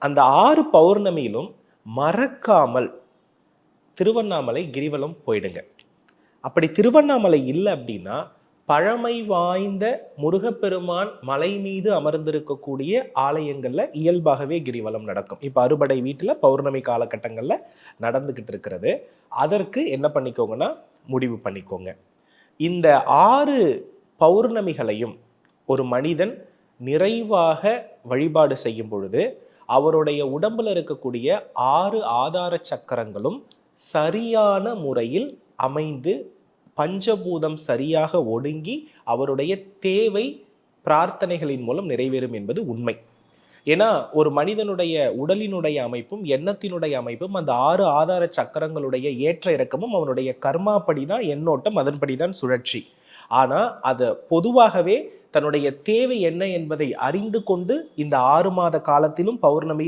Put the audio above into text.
அந்த 6 பௌர்ணமியிலும் மறக்காமல் திருவண்ணாமலை கிரிவலம் போயிடுங்க. அப்படி திருவண்ணாமலை இல்ல அப்படின்னா, பழமை வாய்ந்த முருகப்பெருமான் மலை மீது அமர்ந்திருக்கக்கூடிய ஆலயங்கள்ல இயல்பாகவே கிரிவலம் நடக்கும். இப்ப அறுபடை வீட்டுல பௌர்ணமி காலகட்டங்கள்ல நடந்துகிட்டு இருக்கிறது. அதற்கு என்ன பண்ணிக்கோங்கன்னா, முடிவு பண்ணிக்கோங்க. இந்த 6 பௌர்ணமிகளையும் ஒரு மனிதன் நிறைவாக வழிபாடு செய்யும் பொழுது, அவருடைய உடம்புல இருக்கக்கூடிய 6 ஆதார சக்கரங்களும் சரியான முறையில் அமைந்து பஞ்சபூதம் சரியாக ஒடுங்கி அவருடைய தேவை பிரார்த்தனைகளின் மூலம் நிறைவேறும் என்பது உண்மை. ஏன்னா ஒரு மனிதனுடைய உடலினுடைய அமைப்பும் எண்ணத்தினுடைய அமைப்பும் அந்த 6 ஆதார சக்கரங்களுடைய ஏற்ற இறக்கமும் அவனுடைய கர்மாப்படிதான் எண்ணோட்டம், அதன்படிதான் சுழற்சி. ஆனா அத பொதுவாகவே தன்னுடைய தேவை என்ன என்பதை அறிந்து கொண்டு இந்த 6 மாத காலத்திலும் பௌர்ணமியில்